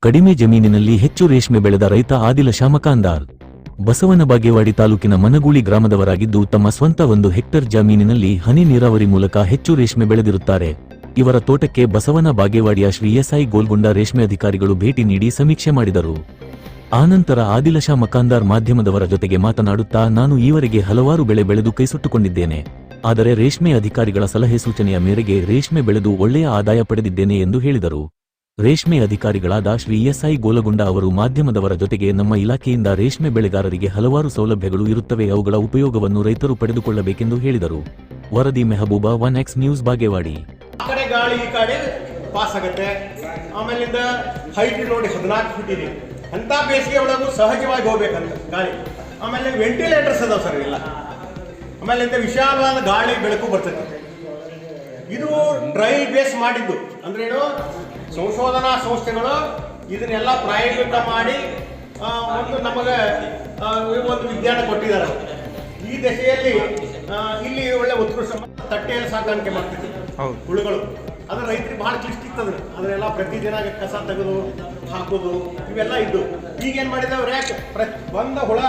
ಕಡಿಮೆ ಜಮೀನಿನಲ್ಲಿ ಹೆಚ್ಚು ರೇಷ್ಮೆ ಬೆಳೆದ ರೈತ ಆದಿಲ ಶಾಮಕಾಂದಾರ್ ಬಸವನ ಬಾಗೇವಾಡಿ ತಾಲೂಕಿನ ಮನಗೂಳಿ ಗ್ರಾಮದವರಾಗಿದ್ದು ತಮ್ಮ ಸ್ವಂತ 1 ಹೆಕ್ಟರ್ ಜಮೀನಿನಲ್ಲಿ ಹನಿ ನೀರಾವರಿ ಮೂಲಕ ಹೆಚ್ಚು ರೇಷ್ಮೆ ಬೆಳೆದಿರುತ್ತಾರೆ. ಇವರ ತೋಟಕ್ಕೆ ಬಸವನ ಬಾಗೇವಾಡಿಯ ಶ್ರೀ ಎಸ್ಐ ಗೋಲ್ಗುಂಡ ರೇಷ್ಮೆ ಅಧಿಕಾರಿಗಳು ಭೇಟಿ ನೀಡಿ ಸಮೀಕ್ಷೆ ಮಾಡಿದರು. ಆನಂತರ ಆದಿಲ ಶಾಮಕಾಂದಾರ್ ಮಾಧ್ಯಮದವರ ಜೊತೆಗೆ ಮಾತನಾಡುತ್ತಾ, ನಾನು ಈವರೆಗೆ ಹಲವಾರು ಬೆಳೆ ಬೆಳೆದು ಕೈಸುಟ್ಟುಕೊಂಡಿದ್ದೇನೆ. ಆದರೆ ರೇಷ್ಮೆ ಅಧಿಕಾರಿಗಳ ಸಲಹೆ ಸೂಚನೆಯ ಮೇರೆಗೆ ರೇಷ್ಮೆ ಬೆಳೆದು ಒಳ್ಳೆಯ ಆದಾಯ ಪಡೆದಿದ್ದೇನೆ ಎಂದು ಹೇಳಿದರು. ರೇಷ್ಮೆ ಅಧಿಕಾರಿಗಳಾದ ಶ್ರೀ ಎಸ್ಐ ಗೋಲಗುಂಡ ಅವರು ಮಾಧ್ಯಮದವರ ಜೊತೆಗೆ, ನಮ್ಮ ಇಲಾಖೆಯಿಂದ ರೇಷ್ಮೆ ಬೆಳೆಗಾರರಿಗೆ ಹಲವಾರು ಸೌಲಭ್ಯಗಳು ಇರುತ್ತವೆ, ಅವುಗಳ ಉಪಯೋಗವನ್ನು ರೈತರು ಪಡೆದುಕೊಳ್ಳಬೇಕೆಂದು ಹೇಳಿದರು. ವರದಿ ಮೆಹಬೂಬಾ, 1X ನ್ಯೂಸ್, ಬಾಗೇವಾಡಿ. ಗಾಳಿ ಈ ಕಡೆ ಪಾಸ್ ಆಗುತ್ತೆ. ಆಮೇಲಿಂದ ಹೈಟ್ ನೋಡಿ 14 ಫೀಟ್ ಇದೆ. ಅಂತ ಬೇಸಿಗೆ ಒಳಗೂ ಸಹಜವಾಗಿ ಹೋಗ್ಬೇಕಂತ ಗಾಳಿ. ಆಮೇಲೆ ವೆಂಟಿಲೇಟರ್ಸ್ ಅದಾವ ಸರ್ ಇಲ್ಲ. ಆಮೇಲಿಂದ ವಿಶಾಲವಾದ ಗಾಳಿ ಬೆಳಕು ಬರ್ತದೆ. ಇದು ಟ್ರಯಲ್ ಬೇಸ್ ಮಾಡಿದ್ದು ಅಂದ್ರೇನು, ಸಂಶೋಧನಾ ಸಂಸ್ಥೆಗಳು ಇದನ್ನೆಲ್ಲ ಪ್ರಾಯೋಗಿಕ ಮಾಡಿ ಒಂದು ನಮಗೆ ಒಂದು ವಿಜ್ಞಾನ ಕೊಟ್ಟಿದ್ದಾರೆ. ಈ ದಶೆಯಲ್ಲಿ ಇಲ್ಲಿ ಒಳ್ಳೆ ಉತ್ಕೃಷ್ಟ ತಟ್ಟೆಯಲ್ಲಿ ಸಾಕಾಣಿಕೆ ಮಾಡ್ತಿದ್ವಿ ಹುಳುಗಳು. ಅದು ರೈತರಿಗೆ ಬಹಳ ಕ್ಲಿಷ್ಟ ಇರ್ತದೆ. ಅದನ್ನೆಲ್ಲ ಪ್ರತಿದಿನ ಕಸ ತೆಗೆದು ಹಾಕೋದು ಇವೆಲ್ಲ ಇದ್ದು. ಈಗೇನು ಮಾಡಿದವ್ರು, ಯಾಕೆ ಬಂದ ಹುಳ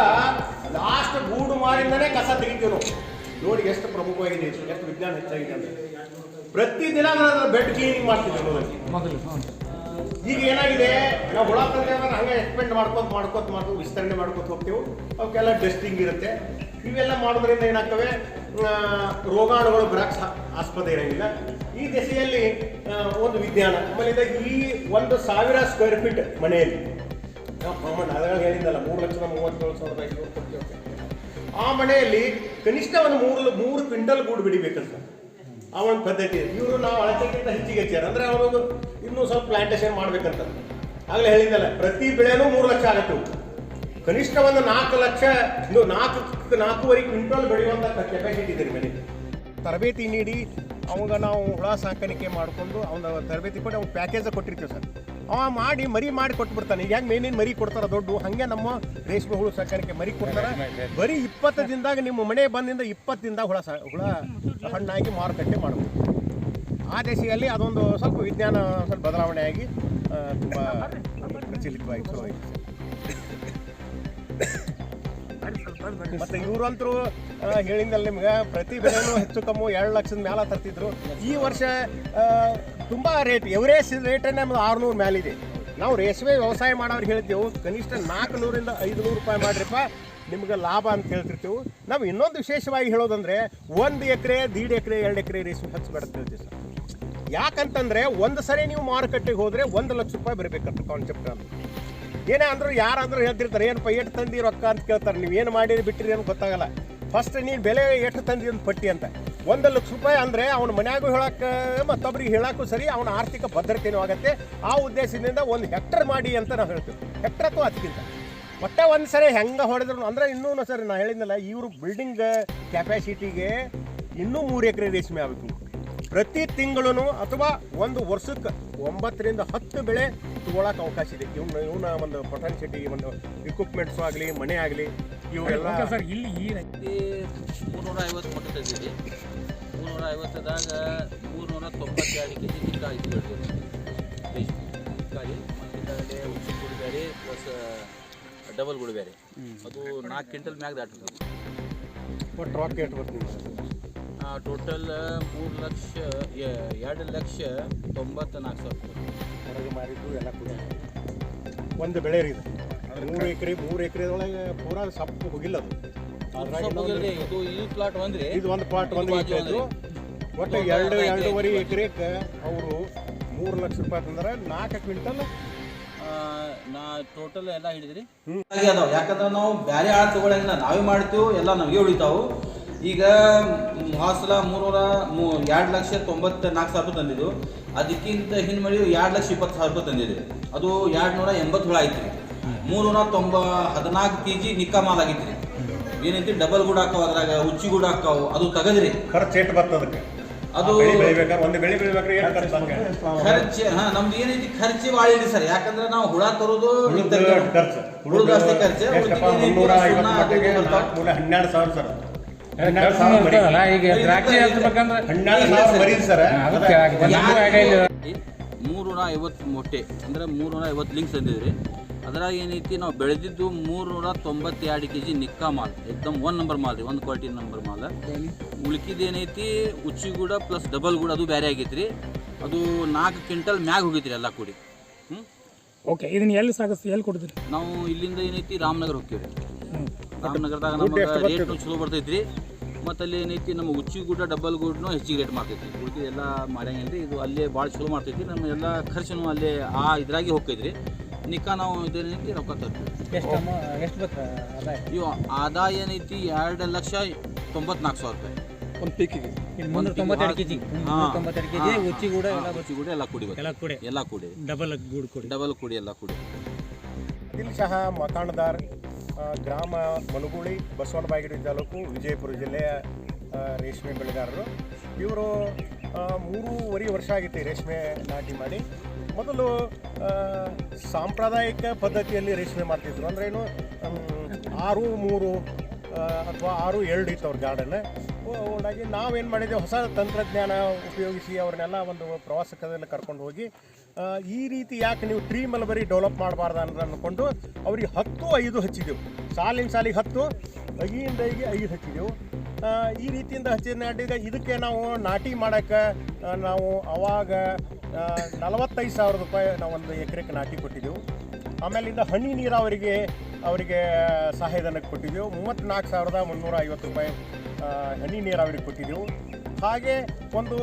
ಲಾಸ್ಟ್ ಗೂಡು ಮಾಡಿಂದನೇ ಕಸ ತೆಗಿತೀವಿ ನಾವು. ನೋಡಿ ಎಷ್ಟು ಪ್ರಮುಖವಾಗಿದೆ, ಎಷ್ಟು ವಿಜ್ಞಾನ ಹೆಚ್ಚಾಗಿದೆ ಅಂದರೆ ಪ್ರತಿದಿನ ಬೆಡ್ ಕ್ಲೀನಿಂಗ್ ಮಾಡ್ತಿದ್ವಿ ಮೊದಲು. ಈಗ ಏನಾಗಿದೆ, ನಾವು ಹುಳ ತಂದ್ರೆ ಹಂಗೆ ಎಕ್ಸ್ಪೆಂಡ್ ಮಾಡ್ಕೋತ ವಿಸ್ತರಣೆ ಮಾಡ್ಕೋತ ಹೋಗ್ತೀವಿ. ಅವಕ್ಕೆಲ್ಲ ಡಸ್ಟಿಂಗ್ ಇರುತ್ತೆ. ಇವೆಲ್ಲ ಮಾಡೋದ್ರಿಂದ ಏನಾಗ್ತವೆ, ರೋಗಾಣುಗಳು ಬರಕ್ಕೆ ಆಸ್ಪದ ಇರೋಂಗಿಲ್ಲ. ಈ ದೆಸೆಯಲ್ಲಿ ಒಂದು ವಿಜ್ಞಾನ. ಆಮೇಲೆ ಈ 1,000 ಸ್ಕ್ವೇರ್ ಫೀಟ್ ಮನೆಯಲ್ಲಿ ಅದರಲ್ಲಿ ಹೇಳಿದ್ದಲ್ಲ 3,37,500 ಕೊಡ್ತೀವಿ. ಆ ಮನೆಯಲ್ಲಿ ಕನಿಷ್ಠ ಒಂದು 3 ಕ್ವಿಂಟಲ್ ಗೂಡು ಬಿಡಿಬೇಕಂತ ಆ ಒಂದು ಪದ್ಧತಿ. ಇವರು ನಾವು ಅಳತೆಗಿಂತ ಹೆಚ್ಚಿಗೆ ಹೆಚ್ಚಾರ ಅಂದರೆ ಅವರು ಇನ್ನೂ ಸ್ವಲ್ಪ ಪ್ಲಾಂಟೇಶನ್ ಮಾಡ್ಬೇಕಂತ. ಆಗಲೇ ಹೇಳಿದ್ದಲ್ಲ, ಪ್ರತಿ ಬೆಳೆನೂ 3 ಲಕ್ಷ ಆಗುತ್ತೆ. ಕನಿಷ್ಠ ಒಂದು 4 ಲಕ್ಷ, 4.5 ಕ್ವಿಂಟಲ್ ಬೆಳೆಯುವಂಥ ಕೆಪಾಸಿಟಿ ಇದೆ ಮನೆ. ತರಬೇತಿ ನೀಡಿ ಅವಾಗ ನಾವು ಹುಳ ಸಾಕಾಣಿಕೆ ಮಾಡಿಕೊಂಡು ಅವನ ತರಬೇತಿ ಕೊಟ್ಟು ಅವ್ನು ಪ್ಯಾಕೇಜ್ ಕೊಟ್ಟಿರ್ತೀವಿ ಸರ್. ಅವ ಮರಿ ಮಾಡಿ ಕೊಟ್ಬಿಡ್ತಾನೆ. ಈಗ ಹೆಂಗೆ ಮೇನಿನ ಮರಿ ಕೊಡ್ತಾರೆ ದೊಡ್ಡ, ಹಾಗೆ ನಮ್ಮ ರೇಷ್ಮೆ ಹುಳು ಸಾಕಾಣಿಕೆ ಮರಿ ಕೊಡ್ತಾರೆ. ಬರೀ 20 ದಿನದಾಗ ನಿಮ್ಮ ಮನೆ ಬಂದಿಂದ 20 ದಿನದಾಗ ಹುಳ ಹಣ್ಣಾಗಿ ಮಾರುಕಟ್ಟೆ ಮಾಡಬಹುದು. ಆ ದೇಶದಲ್ಲಿ ಅದೊಂದು ಸ್ವಲ್ಪ ವಿಜ್ಞಾನ ಸ್ವಲ್ಪ ಬದಲಾವಣೆ ಆಗಿ ತುಂಬ ಪ್ರಚಲಿತವಾಯಿತು. ಮತ್ತೆ ಇವರಂತರೂ ಹೇಳಿದ್ದಲ್ಲಿ ನಿಮ್ಗೆ ಪ್ರತಿ ಬೆಳೆನೂ ಹೆಚ್ಚು ಕಮ್ಮಿ 2 ಲಕ್ಷದ ಮೇಲೆ ತರ್ತಿದ್ರು. ಈ ವರ್ಷ ತುಂಬ ರೇಟ್, ಎವರೇಜ್ ರೇಟನ್ನೇ 600 ಮೇಲಿದೆ. ನಾವು ರೇಷ್ಮೆ ವ್ಯವಸಾಯ ಮಾಡೋರಿಗೆ ಹೇಳ್ತೀವಿ, ಕನಿಷ್ಠ 400ರಿಂದ 500 ರೂಪಾಯಿ ಮಾಡ್ರಿಪ್ಪ ನಿಮ್ಗೆ ಲಾಭ ಅಂತ ಹೇಳ್ತಿರ್ತೀವಿ. ನಾವು ಇನ್ನೊಂದು ವಿಶೇಷವಾಗಿ ಹೇಳೋದಂದ್ರೆ 1 ಎಕರೆ, 1.5 ಎಕರೆ, 2 ಎಕರೆ ರೇಷ್ಮೆ ಹಚ್ಬೇಡ ಹೇಳ್ತೀವಿ ಸರ್. ಯಾಕಂತಂದ್ರೆ ಒಂದು ಸರಿ ನೀವು ಮಾರುಕಟ್ಟೆಗೆ ಹೋದರೆ 1 ಲಕ್ಷ ರೂಪಾಯಿ ಬರಬೇಕಂತ ಕಾನ್ಸೆಪ್ಟ್. ಅಂತ ಏನೇ ಅಂದರೂ ಯಾರಾದರೂ ಹೇಳ್ತಿರ್ತಾರೆ, ಏನಪ್ಪ ಎಷ್ಟು ತಂದಿ ರೊಕ್ಕ ಅಂತ ಕೇಳ್ತಾರೆ. ನೀವು ಏನು ಮಾಡಿರಿ ಬಿಟ್ಟಿರಿ ಅಂತ ಗೊತ್ತಾಗಲ್ಲ. ಫಸ್ಟ್ ನೀನು ಬೆಲೆ ಎಷ್ಟು ತಂದಿ ಅಂತ ಪಟ್ಟಿ ಅಂತ 1 ಲಕ್ಷ ರೂಪಾಯಿ ಅಂದರೆ ಅವನ ಮನ್ಯಾಗೂ ಹೇಳಕ್ಕೆ ಮತ್ತೊಬ್ರಿಗೆ ಹೇಳಕ್ಕೂ ಸರಿ, ಅವನ ಆರ್ಥಿಕ ಭದ್ರತೆಯೂ ಆಗುತ್ತೆ. ಆ ಉದ್ದೇಶದಿಂದ 1 ಹೆಕ್ಟರ್ ಮಾಡಿ ಅಂತ ನಾವು ಹೇಳ್ತೀವಿ. ಹೆಕ್ಟರ್ ಅಥವಾ ಅದಕ್ಕಿಂತ ಒಟ್ಟೆ ಒಂದು ಸರಿ ಹೆಂಗೆ ಹೊಡೆದ್ರು ಅಂದರೆ ಇನ್ನೂ ಸರಿ ನಾನು ಹೇಳಿದ್ನಲ್ಲ, ಇವರು ಬಿಲ್ಡಿಂಗ್ ಕೆಪಾಸಿಟಿಗೆ ಇನ್ನೂ 3 ಎಕರೆ ರೇಷ್ಮೆ ಆಗಬೇಕು. ಪ್ರತಿ ತಿಂಗಳು ಅಥವಾ ಒಂದು ವರ್ಷಕ್ಕೆ 9 ರಿಂದ 10 ಬೆಳೆ ತಗೊಳಕ್ಕೆ ಅವಕಾಶ ಇದೆ. ಇವನ ಒಂದು ಪೊಟೆನ್ಶಿಯಲ್, ಒಂದು ಇಕ್ವಿಪ್ಮೆಂಟ್ಸು ಆಗಲಿ, ಮನೆ ಆಗಲಿ, ಇವೆಲ್ಲ ಸರ್. ಇಲ್ಲಿ 350 ಮೊಟ್ಟೆ ತೆಗೆದಿದೆ. 350ದಾಗ 392 ಕೆಜಿ ನಿಕ್ಕ ಆಯ್ತು ರೇಷ್ಮೆ ಉಚ್ಚಿ ಗುಡಿ ಬೇರೆ ಪ್ಲಸ್ ಡಬಲ್ ಗುಡಿ ಬೇರೆ. ಅದು 4 ಕ್ವಿಂಟಲ್ ಮ್ಯಾಗ ದಾಟಿದೆ. ಒಟ್ಟು ರೊಕ್ಕ ಎಷ್ಟು ಬರ್ತೀನಿ? ಟೋಟಲ್ 2,94,000 ಹೊರಗೆ ಮಾರಿದ್ದು ಎಲ್ಲ ಕೂಡ ಒಂದು ಬೆಳೆ ರೀ. 3 ಎಕರೆ ಒಳಗೆ ಪೂರಾ ಸಪ್ಪು ಹೋಗಿಲ್ಲ ಅದು. ಇದು ಈ ಪ್ಲಾಟ್ ಬಂದರೆ ಇದು ಒಂದು ಪ್ಲಾಟ್ 1 ಎಕರೆ ಇದ್ರು. ಒಟ್ಟು 2.5 ಎಕರೆಗೆ ಅವರು 3 ಲಕ್ಷ ರೂಪಾಯಿ ತಂದ್ರೆ 4 ಕ್ವಿಂಟಲ್ ನಾ ಟೋಟಲ್ ಎಲ್ಲ ಹಿಡಿದ್ರಿ ಅದಾವ. ಯಾಕಂದ್ರೆ ನಾವು ಬೇರೆ ಆಳು ತಗೊಳ್ಳಂಗಿಲ್ಲ, ನಾವೇ ಮಾಡ್ತೀವಿ, ಎಲ್ಲ ನಮಗೆ ಉಳಿತಾವು. ಈಗ ಹಾಸಲ 2,94,000 ರೂಪಾಯಿ ತಂದಿದ್ದು. ಅದಕ್ಕಿಂತ ಹಿಂದೆ ಮಾಡಿ 2,20,000 ರೂಪಾಯಿ ತಂದಿದ್ವಿ. ಅದು 280 ಹುಳ ಐತ್ರಿ. 314 ಕೆಜಿ ನಿಕ್ಕ ಮಾಲ್ ಆಗಿತ್ರಿ. ಏನೈತಿ ಡಬಲ್ ಗುಡ್ ಹಾಕಾವ, ಅದ್ರಾಗ ಉಚ್ಚಿ ಗುಡ್ ಹಾಕಾವು. ಅದು ತಗದ್ರಿ ಖರ್ಚು ಏಟ್ ಬರ್ತದಕ್ಕೆ. ಅದು ಒಂದು ಬೆಳೆ ಬೆಳಿಬೇಕಾದ್ರೆ ಖರ್ಚು ನಮ್ದು ಏನೈತಿ ಖರ್ಚು ಭಾಳ ಇಲ್ಲ ಸರ್. ಯಾಕಂದ್ರೆ ನಾವು ಹುಳ ತರೋದು ಹುಡುಗ ಅಷ್ಟೇ ಖರ್ಚು. 12,000 ಸರ್. ಈಗ ದ್ರಾಕ್ಷಿ ಹಚ್ಬೇಕಂದ್ರೆ 12,000 ಸರ್. 350 ಮೊಟ್ಟೆ ಅಂದರೆ 350 ಲಿಂಕ್ಸ್ ತಂದಿದ್ರಿ. ಅದ್ರಾಗ ಏನೈತಿ ನಾವು ಬೆಳೆದಿದ್ದು 392 kg ನಿಕ್ಕಾ ಮಾಲ್, ಏಕ್ದಮ್ 1 ನಂಬರ್ ಮಾಲ್ ರೀ, 1 ಕ್ವಾಲಿಟಿ ನಂಬರ್ ಮಾಲ್. ಉಳ್ಕಿದ್ದು ಏನೈತಿ ಉಚ್ಚಿಗೂಡ ಪ್ಲಸ್ ಡಬಲ್ ಗೂಡ, ಅದು ಬೇರೆ ಆಗೈತೆ ರೀ. ಅದು 4 ಕ್ವಿಂಟಲ್ ಮ್ಯಾಗ ಹೋಗೈತಿ ರೀ ಎಲ್ಲ ಕೂಡಿ. ಓಕೆ, ಇದನ್ನ ಎಲ್ಲಿ ಸಾಗಿಸ್ತೀವಿ, ಎಲ್ಲಿ ಕೊಡ್ತೀರಿ? ನಾವು ಇಲ್ಲಿಂದ ಏನೈತಿ ರಾಮನಗರ ಹೋಗ್ತೀವಿ ರೀ. ರಾಮನಗರದಾಗ ನಮಗೆ ರೇಟ್ನು ಚಲೋ ಬರ್ತೈತಿ ರೀ. ಮತ್ತು ಅಲ್ಲಿ ಏನೈತಿ ನಮ್ಮ ಉಚ್ಚಿಗೂಡ ಡಬಲ್ ಗೂಡ್ನು ಹೆಚ್ಚಿಗೆ ರೇಟ್ ಮಾಡ್ತೈತಿ. ಉಳ್ಕಿದ ಎಲ್ಲ ಮಾಡ್ಯಂಗಿಲ್ಲ ರೀ. ಇದು ಅಲ್ಲೇ ಭಾಳ ಚಲೋ ಮಾಡ್ತೈತಿ. ನಮ್ಮ ಎಲ್ಲ ಖರ್ಚು ಅಲ್ಲೇ ಇದ್ರಾಗೆ ಹೋಗ್ತೈತಿ ರೀ. ನಿಕ್ಕಾ ನಾವು ಇದೇನೈತಿ ರೊಕ್ಕ ತರ್ತೀವಿ. ಎಷ್ಟು ಬೇಕು ಆದಾಯ? ಇವು ಆದಾಯ ಏನೈತಿ 2,94,000 ರೂಪಾಯಿ ಒಂದು ಪೀಕಿಗೆ. 392 kg. ಉಚ್ಚಿಗೂಡ ಉಚ್ಚಿಗೂಡ ಎಲ್ಲ ಕೂಡಿ ಎಲ್ಲ ಕೂಡಿ ಡಬಲ್ ಗೂಡು ಕೊಡಿ, ಡಬಲ್ ಕೂಡಿ ಎಲ್ಲ ಕೂಡಿ. ಆದಿಲ್ ಶಾ ಮಕಾನ್ದಾರ್, ಗ್ರಾಮ ಮನುಗುಳಿ, ಬಸವನಬಾಗೇವಾಡಿ ತಾಲೂಕು, ವಿಜಯಪುರ ಜಿಲ್ಲೆಯ ರೇಷ್ಮೆ ಬೆಳೆಗಾರರು. ಇವರು 3.5 ವರ್ಷ ಆಗಿತ್ತು ರೇಷ್ಮೆ ನಾಟಿ ಮಾಡಿ. ಮೊದಲು ಸಾಂಪ್ರದಾಯಿಕ ಪದ್ಧತಿಯಲ್ಲಿ ರೇಷ್ಮೆ ಮಾಡ್ತಿದ್ರು. ಅಂದ್ರೇನು 6-3 ಅಥವಾ 6-2 ಇತ್ತು ಅವ್ರ ಗಾರ್ಡನ್. ಹಾಗಾಗಿ ನಾವೇನು ಮಾಡಿದ್ದೇವೆ, ಹೊಸ ತಂತ್ರಜ್ಞಾನ ಉಪಯೋಗಿಸಿ ಅವ್ರನ್ನೆಲ್ಲ ಒಂದು ಪ್ರವಾಸಕ್ಕೆಲ್ಲ ಕರ್ಕೊಂಡು ಹೋಗಿ ಈ ರೀತಿ ಯಾಕೆ ನೀವು ಟ್ರೀ ಮಲ್ಬರಿ ಡೆವಲಪ್ ಮಾಡಬಾರ್ದು ಅಂತ ಅಂದ್ಕೊಂಡು ಅವ್ರಿಗೆ 10-5 ಹಚ್ಚಿದೆವು. ಸಾಲಿನ ಸಾಲಿಗೆ 10, 5 ಹಚ್ಚಿದೆವು. ಈ ರೀತಿಯಿಂದ ಹಚ್ಚಿದ ಇದಕ್ಕೆ ನಾವು ನಾಟಿ ಮಾಡೋಕ್ಕೆ ನಾವು ಅವಾಗ 45,000 ರೂಪಾಯಿ ನಾವು ಒಂದು ಎಕರೆಗೆ ನಾಟಿ ಕೊಟ್ಟಿದ್ದೆವು. ಆಮೇಲಿಂದ ಹನಿ ನೀರಾವರಿಗೆ ಅವರಿಗೆ ಸಹಾಯಧನಕ್ಕೆ ಕೊಟ್ಟಿದ್ದೆವು. 34,350 ರೂಪಾಯಿ ಹನಿ ನೀರಾವರಿಗೆ ಕೊಟ್ಟಿದ್ದೆವು. ಹಾಗೆ ಒಂದು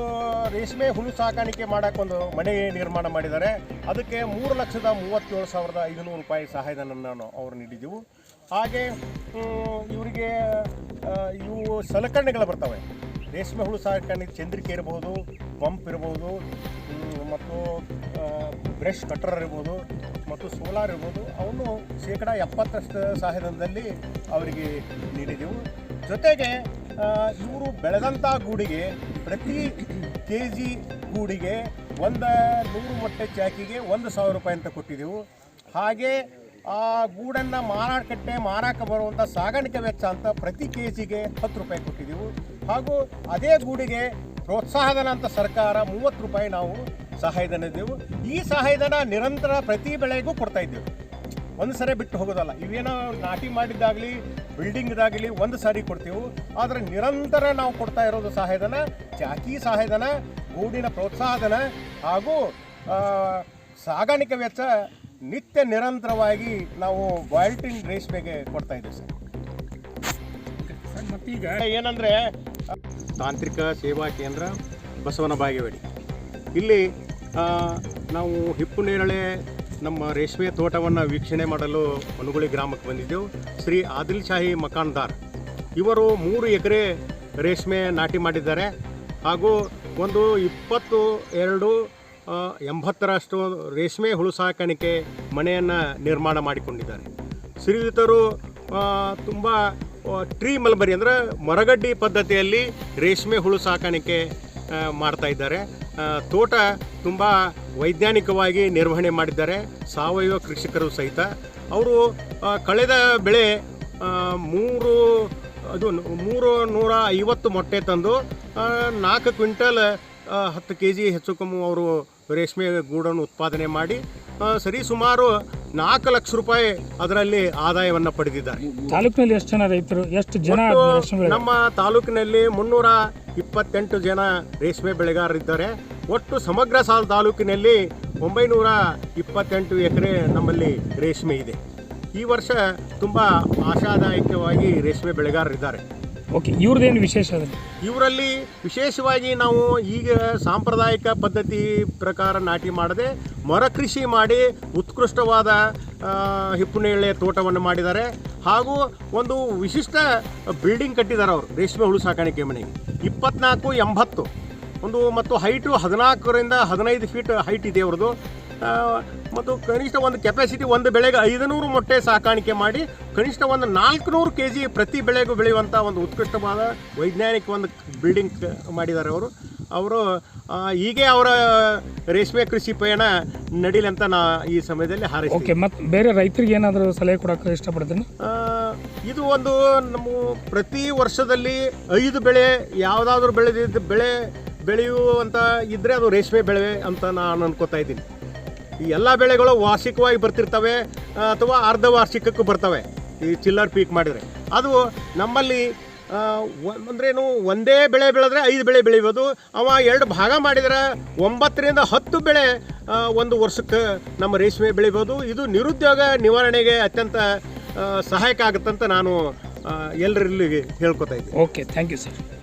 ರೇಷ್ಮೆ ಹುಳು ಸಾಕಾಣಿಕೆ ಮಾಡೋಕ್ಕೆ ಒಂದು ಮನೆ ನಿರ್ಮಾಣ ಮಾಡಿದ್ದಾರೆ. ಅದಕ್ಕೆ 3,37,500 ರೂಪಾಯಿ ಸಹಾಯಧನವನ್ನು ಅವರು ನೀಡಿದ್ದೆವು. ಹಾಗೆ ಇವರಿಗೆ ಇವು ಸಲಕರಣೆಗಳು ಬರ್ತವೆ. ರೇಷ್ಮೆ ಹುಳು ಸಾಕಾಣಿಕೆ ಚಂದ್ರಿಕೆ ಇರ್ಬೋದು, ಪಂಪ್ ಇರ್ಬೋದು, ಮತ್ತು ಬ್ರಷ್ ಕಟ್ಟರ್ ಇರ್ಬೋದು, ಮತ್ತು ಸೋಲಾರ್ ಇರ್ಬೋದು. ಅವನು 70% ಸಹಾಯಧನದಲ್ಲಿ ಅವರಿಗೆ ನೀಡಿದೆವು. ಜೊತೆಗೆ ಇವರು ಬೆಳೆದಂಥ ಗೂಡಿಗೆ ಪ್ರತಿ kg ಗೂಡಿಗೆ 100 ಮೊಟ್ಟೆ ಚಾಕಿಗೆ 1,000 ರೂಪಾಯಿ ಅಂತ ಕೊಟ್ಟಿದ್ದೆವು. ಹಾಗೆ ಆ ಗೂಡನ್ನು ಮಾರಾಟ ಬರುವಂಥ ಸಾಗಾಣಿಕೆ ವೆಚ್ಚ ಅಂತ ಪ್ರತಿ kgಗೆ 10 ರೂಪಾಯಿ ಕೊಟ್ಟಿದ್ದೆವು. ಹಾಗೂ ಅದೇ ಗೂಡಿಗೆ ಪ್ರೋತ್ಸಾಹಧನ ಅಂತ ಸರ್ಕಾರ 30 ರೂಪಾಯಿ ನಾವು ಸಹಾಯಧನ ಇದ್ದೆವು. ಈ ಸಹಾಯಧನ ನಿರಂತರ ಪ್ರತಿ ಬೆಳೆಗೂ ಕೊಡ್ತಾ ಇದ್ದೆವು, ಒಂದು ಸರಿ ಬಿಟ್ಟು ಹೋಗೋದಲ್ಲ. ಇವೇನೋ ನಾಟಿ ಮಾಡಿದ್ದಾಗಲಿ ಬಿಲ್ಡಿಂಗ್ದಾಗಲಿ ಒಂದು ಸಾರಿ ಕೊಡ್ತೀವಿ, ಆದರೆ ನಿರಂತರ ನಾವು ಕೊಡ್ತಾ ಇರೋದು ಸಹಾಯಧನ, ಚಾಕಿ ಸಹಾಯಧನ, ಗೂಡಿನ ಪ್ರೋತ್ಸಾಹಧನ ಹಾಗೂ ಸಾಗಾಣಿಕೆ ವೆಚ್ಚ ನಿತ್ಯ ನಿರಂತರವಾಗಿ ನಾವು ಬಾಯ್ಲ್ಟಿನ್ ರೇಷ್ಮೆಗೆ ಕೊಡ್ತಾ ಇದ್ದೀವಿ ಸರ್. ಮತ್ತೀಗ ಏನಂದರೆ ತಾಂತ್ರಿಕ ಸೇವಾ ಕೇಂದ್ರ ಬಸವನಬಾಗೇವಾಡಿ, ಇಲ್ಲಿ ನಾವು ಹಿಪ್ಪುನೇರಳೆ ನಮ್ಮ ರೇಷ್ಮೆ ತೋಟವನ್ನು ವೀಕ್ಷಣೆ ಮಾಡಲು ಮನುಗುಳಿ ಗ್ರಾಮಕ್ಕೆ ಬಂದಿದ್ದೆವು. ಶ್ರೀ ಆದಿಲ್ ಶಾಹಿ ಮಕಾನ್ದಾರ್ ಇವರು 3 ಎಕರೆ ರೇಷ್ಮೆ ನಾಟಿ ಮಾಡಿದ್ದಾರೆ. ಹಾಗೂ ಒಂದು 22-80ರಷ್ಟು ರೇಷ್ಮೆ ಹುಳು ಸಾಕಾಣಿಕೆ ಮನೆಯನ್ನು ನಿರ್ಮಾಣ ಮಾಡಿಕೊಂಡಿದ್ದಾರೆ. ಶ್ರೀಯುತರು ತುಂಬ ಟ್ರೀ ಮಲ್ಬರಿ ಅಂದರೆ ಮರಗಡ್ಡಿ ಪದ್ಧತಿಯಲ್ಲಿ ರೇಷ್ಮೆ ಹುಳು ಸಾಕಾಣಿಕೆ ಮಾಡ್ತಾ ಇದ್ದಾರೆ. ತೋಟ ತುಂಬ ವೈಜ್ಞಾನಿಕವಾಗಿ ನಿರ್ವಹಣೆ ಮಾಡಿದ್ದಾರೆ, ಸಾವಯವ ಕೃಷಿಕರು ಸಹಿತ. ಅವರು ಕಳೆದ ಬೆಳೆ 350 ಮೊಟ್ಟೆ ತಂದು 4 ಕ್ವಿಂಟಲ್ 10 kg ಹೆಚ್ಚು ಕಮ್ಮಿ ಅವರು ರೇಷ್ಮೆ ಗೂಡನ್ನು ಉತ್ಪಾದನೆ ಮಾಡಿ ಸರಿಸುಮಾರು 4 ಲಕ್ಷ ರೂಪಾಯಿ ಅದರಲ್ಲಿ ಆದಾಯವನ್ನು ಪಡೆದಿದ್ದಾರೆ. ತಾಲೂಕಿನಲ್ಲಿ ಎಷ್ಟು ಜನ ರೈತರು, ಎಷ್ಟು ಜನ? ನಮ್ಮ ತಾಲೂಕಿನಲ್ಲಿ 328 ಜನ ರೇಷ್ಮೆ ಬೆಳೆಗಾರರಿದ್ದಾರೆ. ಒಟ್ಟು ಸಮಗ್ರ ತಾಲೂಕಿನಲ್ಲಿ 928 ಎಕರೆ ನಮ್ಮಲ್ಲಿ ರೇಷ್ಮೆ ಇದೆ. ಈ ವರ್ಷ ತುಂಬ ಆಶಾದಾಯಕವಾಗಿ ರೇಷ್ಮೆ ಬೆಳೆಗಾರರಿದ್ದಾರೆ. ಓಕೆ, ಇವ್ರದ್ದೇನು ವಿಶೇಷ? ಇವರಲ್ಲಿ ವಿಶೇಷವಾಗಿ ನಾವು ಈಗ ಸಾಂಪ್ರದಾಯಿಕ ಪದ್ಧತಿ ಪ್ರಕಾರ ನಾಟಿ ಮಾಡದೆ ಮರಕೃಷಿ ಮಾಡಿ ಉತ್ಕೃಷ್ಟವಾದ ಹಿಪ್ಪುನೇರಳೆ ತೋಟವನ್ನು ಮಾಡಿದ್ದಾರೆ. ಹಾಗೂ ಒಂದು ವಿಶಿಷ್ಟ ಬಿಲ್ಡಿಂಗ್ ಕಟ್ಟಿದ್ದಾರೆ ಅವರು ರೇಷ್ಮೆ ಹುಳು ಸಾಕಾಣಿಕೆ ಮನೆಗೆ. 24-80 ಒಂದು ಮತ್ತು ಹೈಟು 14ರಿಂದ 15 ಫೀಟ್ ಹೈಟ್ ಇದೆ ಅವ್ರದ್ದು. ಮತ್ತು ಕನಿಷ್ಠ ಒಂದು ಕೆಪಾಸಿಟಿ ಒಂದು ಬೆಳೆಗೆ 500 ಮೊಟ್ಟೆ ಸಾಕಾಣಿಕೆ ಮಾಡಿ ಕನಿಷ್ಠ ಒಂದು 400 kg ಪ್ರತಿ ಬೆಳೆಗೂ ಬೆಳೆಯುವಂಥ ಒಂದು ಉತ್ಕೃಷ್ಟವಾದ ವೈಜ್ಞಾನಿಕ ಒಂದು ಬಿಲ್ಡಿಂಗ್ ಮಾಡಿದ್ದಾರೆ ಅವರು. ಹೀಗೆ ಅವರ ರೇಷ್ಮೆ ಕೃಷಿ ಪಯಣ ನಡೀಲಿ ಅಂತ ನಾ ಈ ಸಮಯದಲ್ಲಿ ಹಾರೈಸ್ತೀನಿ. ಓಕೆ, ಮತ್ತು ಬೇರೆ ರೈತರಿಗೆ ಏನಾದರೂ ಸಲಹೆ ಕೊಡೋಕ್ಕೆ ಇಷ್ಟಪಡ್ತೀನಿ? ಇದು ಒಂದು ನಮ್ಮ ಪ್ರತಿ ವರ್ಷದಲ್ಲಿ 5 ಬೆಳೆ ಯಾವುದಾದ್ರೂ ಬೆಳೆದಿದ್ದ ಬೆಳೆ ಬೆಳೆಯುವಂಥ ಇದ್ದರೆ ಅದು ರೇಷ್ಮೆ ಬೆಳೆ ಅಂತ ನಾನು ಅನ್ಕೋತಾ ಇದ್ದೀನಿ. ಈ ಎಲ್ಲ ಬೆಳೆಗಳು ವಾರ್ಷಿಕವಾಗಿ ಬರ್ತಿರ್ತವೆ ಅಥವಾ ಅರ್ಧ ವಾರ್ಷಿಕಕ್ಕೂ ಬರ್ತವೆ. ಈ ಚಿಲ್ಲರ್ ಪೀಕ್ ಮಾಡಿದರೆ ಅದು ನಮ್ಮಲ್ಲಿ ಅಂದ್ರೇನು ಒಂದೇ ಬೆಳೆ ಬೆಳೆದ್ರೆ 5 ಬೆಳೆ ಬೆಳಿಬೋದು. ಅವ 2 ಭಾಗ ಮಾಡಿದರೆ 9 ರಿಂದ 10 ಬೆಳೆ ಒಂದು ವರ್ಷಕ್ಕೆ ನಮ್ಮ ರೇಷ್ಮೆ ಬೆಳಿಬೋದು. ಇದು ನಿರುದ್ಯೋಗ ನಿವಾರಣೆಗೆ ಅತ್ಯಂತ ಸಹಾಯಕ ಆಗುತ್ತಂತ ನಾನು ಎಲ್ಲರಲ್ಲಿ ಹೇಳ್ಕೊತಾ ಇದ್ದೀನಿ. Okay, thank you sir.